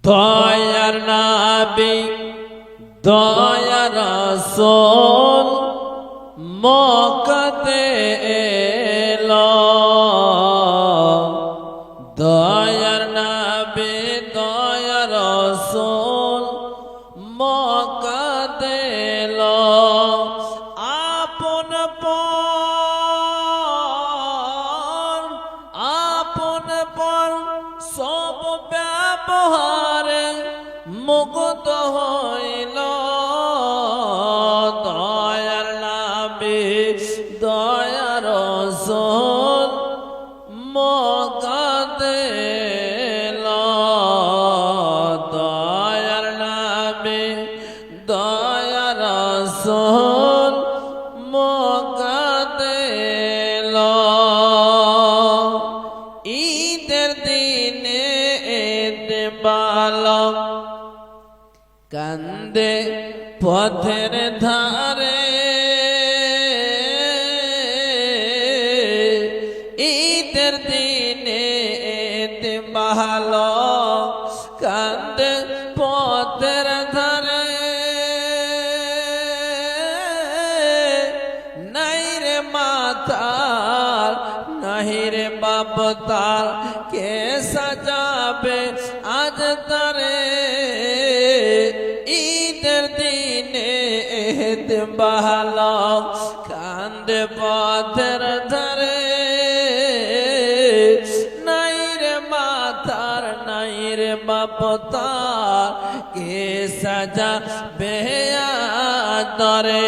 দয়ার নবী দয়ার রাসূল মক্কাতে এলো দয়ার নবী দয়ার রাসূল মক্কাতে এলো আপন পর সব ব্যবহারে মুগ্ধ হইল দয়ার নবী দয়ার রাসূল মক্কাতে এলো দয়ার নবী দয়ার রাসূল মক্কাতে এলো ঈদের দিনে বালক কান্দে পথের ধারে ঈদের দিনে বালক কান্দে পথের ধারে নাই রে মাতার নাই রে বাপ তার কে সাজাবে আজ তারে ঈদের দিনে বালক কান্দে পথের ধারে নাই রে মাতার নাই রে বাপ তার কে সাজাবে আজ তারে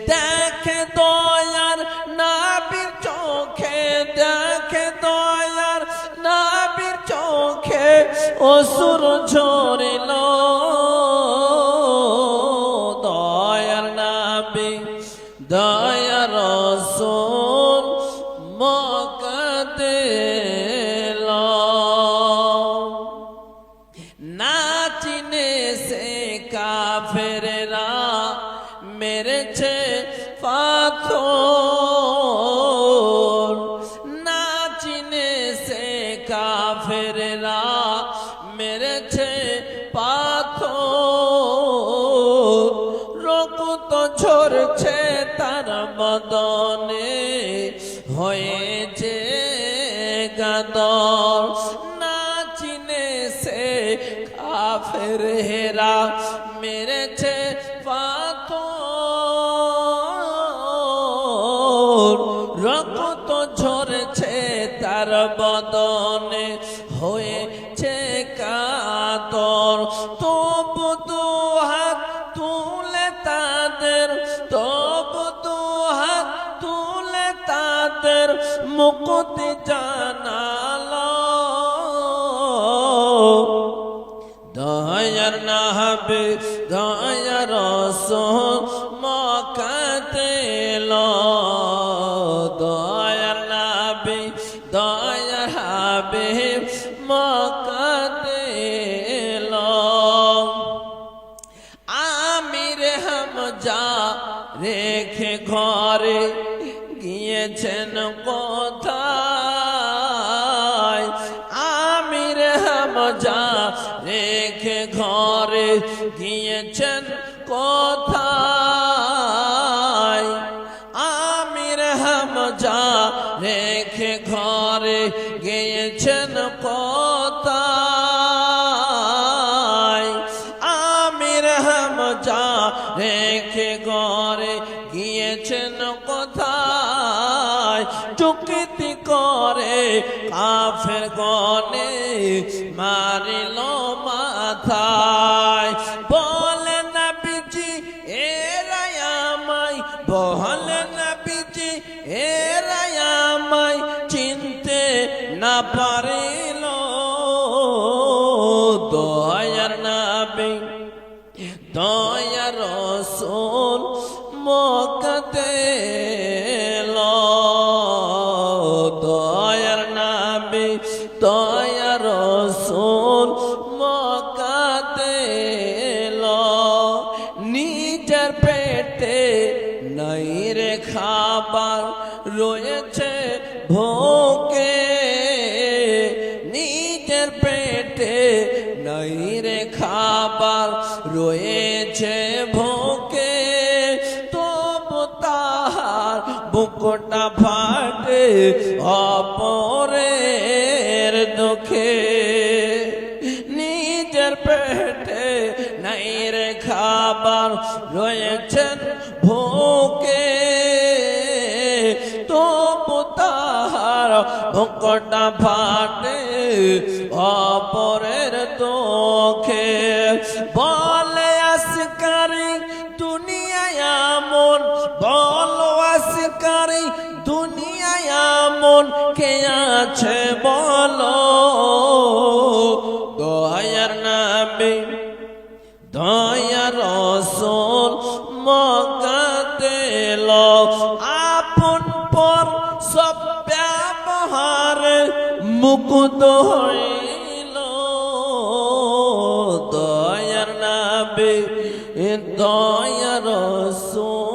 দেখে দয়ার নবীর চোখে দেখে দয়ার নবীর চোখে অশ্রু ঝরিল দয়ার নবী দয়ার রাসূল মক্কাতে এলো না চিনে সে কাফেররা মেরেছে পাথর না চিনে সে কাফেররা মেরেছে পাথর রক্ত ঝরছে তার বদনে হয়েছে গাদর না চিনে সে কাফেররা মেরেছে পাথর রক্ত ঝরছে তার বদনে হয়েছে কাতর তবু দু হাত তুলে তাদের তবু দু হাত তুলে তাদের মুক্তি জানালো দয়ার নবী দয়ার রাসূল মক্কাতে এলো দয়ার নবী দয়ার হাবিব মক্কাতে এলো আমির হামজা রেখে ঘরে গিয়েছেন কোথায় আমির হামজা রেখে ঘরে গিয়েছেন কোথায় আমির হামজা রেখে ঘরে গিয়েছেন কোথায় আমির হামজা রেখে ঘরে গিয়েছেন কোথায় চুক্তি করে কাফের গনে মারিল মাথায় বলে নবীজি এরাই আমায় বলে নবীজি এরাই আমায় চিনতে না পারিল দয়ার নবী দয়ার রাসূল মক্কাতে এলো দয়ার নবী দয়ার রাসূল মক্কাতে এলো নিজের পেটে নাই রে খাবার রয়েছে ভোকে নিজের পেটে নাই রে খাবার রয়েছে ভোকে তবু তাহার বুকটা ফাটে অপরের দুঃখে নিজের পেটে নাই রে খাবার রয়েছেন ভোকে তবু তাহার বুকটা ফাটে অপরের দুঃখে বলে আসকারি দুনিয়ায় এমন বলো আসকারি দুনিয়ায় এমন কে আছে বলো দয়ার নবী দয়ার রাসূল মক্কাতে এলো আপন পর সব ব্যবহার মুকুত হইল দয়ার নবী দয়ার রাসূল